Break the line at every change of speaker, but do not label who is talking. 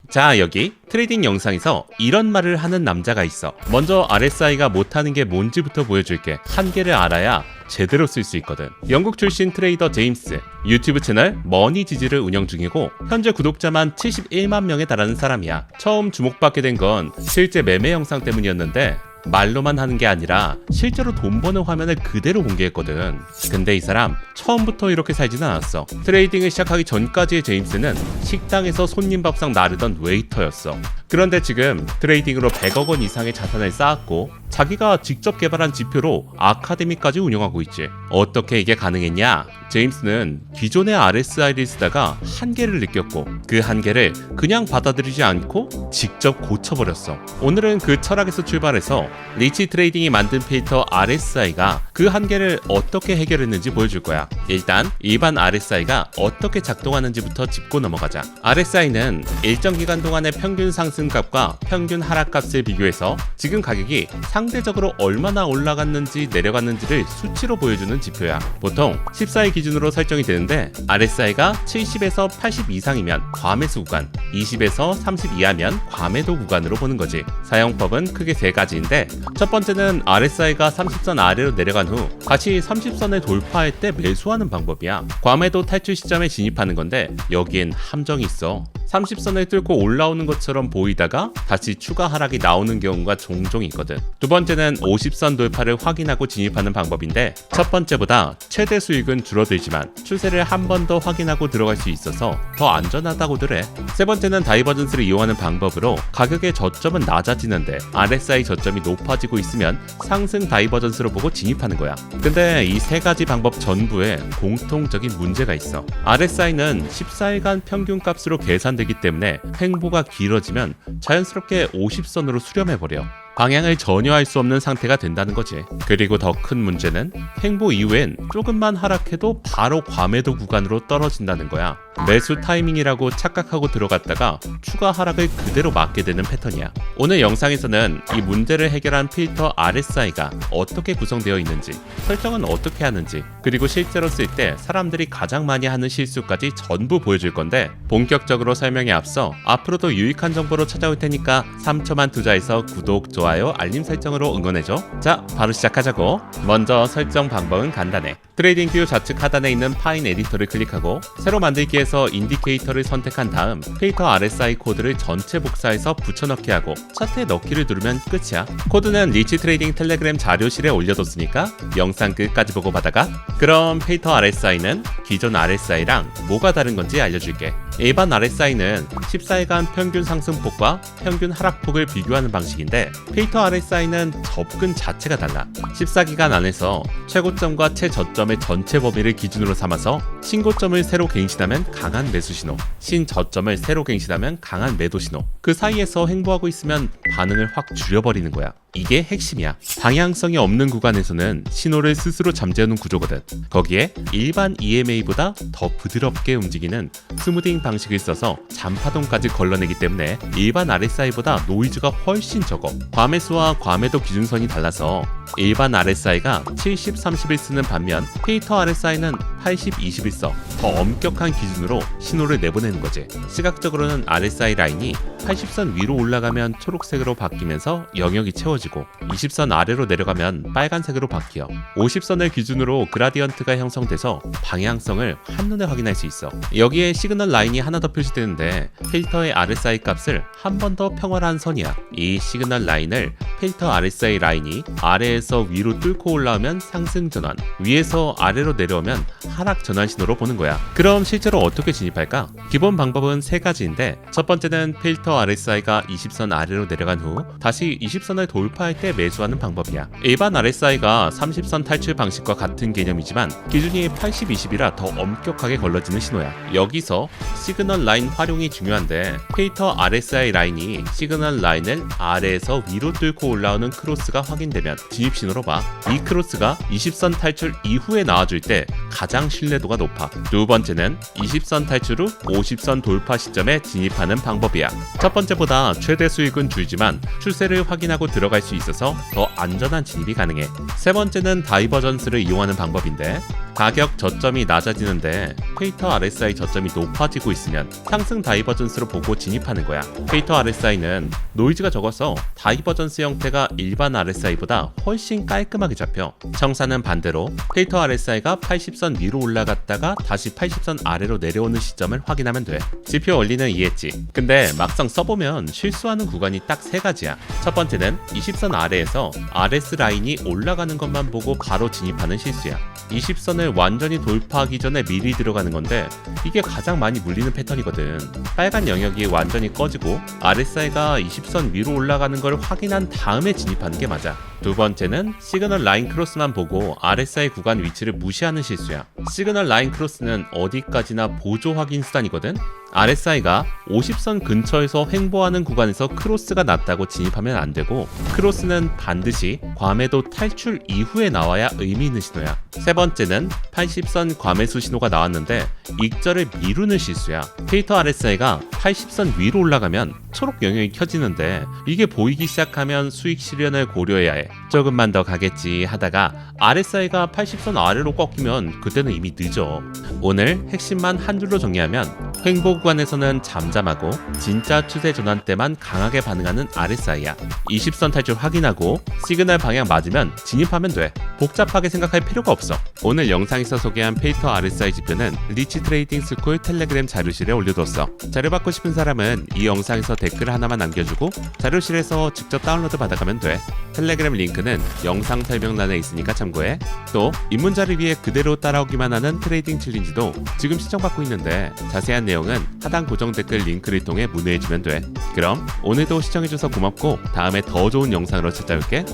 자, 여기 트레이딩 영상에서 이런 말을 하는 남자가 있어. 먼저 RSI가 못하는 게 뭔지부터 보여줄게. 한계를 알아야 제대로 쓸 수 있거든. 영국 출신 트레이더 제임스, 유튜브 채널 머니지지를 운영 중이고 현재 구독자만 71만 명에 달하는 사람이야. 처음 주목받게 된 건 실제 매매 영상 때문이었는데 말로만 하는 게 아니라 실제로 돈 버는 화면을 그대로 공개했거든. 근데 이 사람 처음부터 이렇게 살지는 않았어. 트레이딩을 시작하기 전까지의 제임스는 식당에서 손님 밥상 나르던 웨이터였어. 그런데 지금 트레이딩으로 100억 원 이상의 자산을 쌓았고 자기가 직접 개발한 지표로 아카데미까지 운영하고 있지. 어떻게 이게 가능했냐? 제임스는 기존의 RSI를 쓰다가 한계를 느꼈고 그 한계를 그냥 받아들이지 않고 직접 고쳐버렸어. 오늘은 그 철학에서 출발해서 리치 트레이딩이 만든 필터 RSI가 그 한계를 어떻게 해결했는지 보여줄 거야. 일단 일반 RSI가 어떻게 작동하는지부터 짚고 넘어가자. RSI는 일정 기간 동안의 평균 상승값과 평균 하락값을 비교해서 지금 가격이 상대적으로 얼마나 올라갔는지 내려갔는지를 수치로 보여주는 지표야. 보통 14일 기준으로 설정이 되는데 RSI가 70에서 80 이상이면 과매수 구간, 20에서 30 이하면 과매도 구간으로 보는 거지. 사용법은 크게 세 가지인데 첫 번째는 RSI가 30선 아래로 내려간 후 다시 30선을 돌파할 때 매수하는 방법이야. 과매도 탈출 시점에 진입하는 건데 여기엔 함정이 있어. 30선을 뚫고 올라오는 것처럼 보이다가 다시 추가 하락이 나오는 경우가 종종 있거든. 두 번째는 50선 돌파를 확인하고 진입하는 방법인데 첫 번째보다 최대 수익은 줄어들지만 추세를 한 번 더 확인하고 들어갈 수 있어서 더 안전하다고들 해. 세 번째는 다이버전스를 이용하는 방법으로 가격의 저점은 낮아지는데 RSI 저점이 높아지고 있으면 상승 다이버전스로 보고 진입하는 거야. 근데 이 세 가지 방법 전부에 공통적인 문제가 있어. RSI는 14일간 평균값으로 계산되기 때문에 횡보가 길어지면 자연스럽게 50선으로 수렴해버려. 방향을 전혀 알 수 없는 상태가 된다는 거지. 그리고 더 큰 문제는 횡보 이후엔 조금만 하락해도 바로 과매도 구간으로 떨어진다는 거야. 매수 타이밍이라고 착각하고 들어갔다가 추가 하락을 그대로 맞게 되는 패턴이야. 오늘 영상에서는 이 문제를 해결한 필터 RSI가 어떻게 구성되어 있는지, 설정은 어떻게 하는지, 그리고 실제로 쓸 때 사람들이 가장 많이 하는 실수까지 전부 보여줄 건데 본격적으로 설명에 앞서 앞으로도 유익한 정보로 찾아올 테니까 3초만 투자해서 구독, 좋아요, 알림 설정으로 응원해줘. 자, 바로 시작하자고. 먼저 설정 방법은 간단해. 트레이딩뷰 좌측 하단에 있는 파인 에디터를 클릭하고 새로 만들기에서 인디케이터를 선택한 다음 필터 RSI 코드를 전체 복사해서 붙여넣기 하고 차트에 넣기를 누르면 끝이야. 코드는 리치 트레이딩 텔레그램 자료실에 올려뒀으니까 영상 끝까지 보고 받아가. 그럼 필터 RSI는 기존 RSI랑 뭐가 다른 건지 알려줄게. 일반 RSI는 14일간 평균 상승폭과 평균 하락폭을 비교하는 방식인데 필터 RSI는 접근 자체가 달라. 14기간 안에서 최고점과 최저점의 전체 범위를 기준으로 삼아서 신고점을 새로 갱신하면 강한 매수 신호, 신저점을 새로 갱신하면 강한 매도 신호. 그 사이에서 횡보하고 있으면 반응을 확 줄여버리는 거야. 이게 핵심이야. 방향성이 없는 구간에서는 신호를 스스로 잠재우는 구조거든. 거기에 일반 EMA보다 더 부드럽게 움직이는 스무딩 방식을 써서 잔파동까지 걸러내기 때문에 일반 RSI보다 노이즈가 훨씬 적어. 과매수와 과매도 기준선이 달라서 일반 RSI가 70, 30을 쓰는 반면 필터 RSI는 80, 20을 써. 더 엄격한 기준으로 신호를 내보내는 거지. 시각적으로는 RSI 라인이 80선 위로 올라가면 초록색으로 바뀌면서 영역이 채워지고 20선 아래로 내려가면 빨간색으로 바뀌어. 50선을 기준으로 그라디언트가 형성돼서 방향성을 한눈에 확인할 수 있어. 여기에 시그널 라인이 하나 더 표시되는데 필터의 RSI 값을 한 번 더 평활한 선이야. 이 시그널 라인을 필터 RSI 라인이 아래에서 위로 뚫고 올라오면 상승 전환, 위에서 아래로 내려오면 하락 전환 신호로 보는 거야. 그럼 실제로 어떻게 진입할까? 기본 방법은 세 가지인데 첫 번째는 필터 RSI가 20선 아래로 내려간 후 다시 20선을 돌파할 때 매수하는 방법이야. 일반 RSI가 30선 탈출 방식과 같은 개념이지만 기준이 80, 20이라 더 엄격하게 걸러지는 신호야. 여기서 시그널 라인 활용이 중요한데 필터 RSI 라인이 시그널 라인을 아래에서 위로 뚫고 올라오는 크로스가 확인되면 진입 신호로 봐. 이 크로스가 20선 탈출 이후에 나와줄 때 가장 신뢰도가 높아. 두 번째는 20선 탈출 후 50선 돌파 시점에 진입하는 방법이야. 첫 번째보다 최대 수익은 줄지만 추세를 확인하고 들어갈 수 있어서 더 안전한 진입이 가능해. 세 번째는 다이버전스를 이용하는 방법인데 가격 저점이 낮아지는데 페이터 RSI 저점이 높아지고 있으면 상승 다이버전스로 보고 진입하는 거야. 페이터 RSI는 노이즈가 적어서 다이버전스 형태가 일반 RSI보다 훨씬 깔끔하게 잡혀. 청사는 반대로 페이터 RSI가 80선 위로 올라갔다가 다시 80선 아래로 내려오는 시점을 확인하면 돼. 지표 원리는 이해했지. 근데 막상 써보면 실수하는 구간이 딱 세 가지야. 첫 번째는 20선 아래에서 RS 라인이 올라가는 것만 보고 바로 진입하는 실수야. 20선을 완전히 돌파하기 전에 미리 들어가는 건데 이게 가장 많이 물리는 패턴이거든. 빨간 영역이 완전히 꺼지고 RSI가 20선 위로 올라가는 걸 확인한 다음에 진입하는 게 맞아. 두 번째는 시그널 라인 크로스만 보고 RSI 구간 위치를 무시하는 실수야. 시그널 라인 크로스는 어디까지나 보조 확인 수단이거든. RSI가 50선 근처에서 횡보하는 구간에서 크로스가 났다고 진입하면 안 되고, 크로스는 반드시 과매도 탈출 이후에 나와야 의미 있는 신호야. 세 번째는 80선 과매수 신호가 나왔는데 익절을 미루는 실수야. 페이터 RSI가 80선 위로 올라가면 초록 영역이 켜지는데 이게 보이기 시작하면 수익 실현을 고려해야 해. 조금만 더 가겠지 하다가 RSI가 80선 아래로 꺾이면 그때는 이미 늦어. 오늘 핵심만 한 줄로 정리하면 횡보 구간에서는 잠잠하고 진짜 추세 전환 때만 강하게 반응하는 RSI야. 20선 탈출 확인하고 시그널 방향 맞으면 진입하면 돼. 복잡하게 생각할 필요가 없어. 오늘 영상에서 소개한 페이터 RSI 지표는 리치 트레이딩 스쿨 텔레그램 자료실에 올려뒀어. 자료 받고 싶은 사람은 이 영상에서 댓글 하나만 남겨주고 자료실에서 직접 다운로드 받아가면 돼. 텔레그램 링크는 영상 설명란에 있으니까 참고해. 또 입문자를 위해 그대로 따라오기만 하는 트레이딩 챌린지도 지금 시청받고 있는데 자세한 내용은 하단 고정 댓글 링크를 통해 문의해주면 돼. 그럼 오늘도 시청해줘서 고맙고 다음에 더 좋은 영상으로 찾아올게.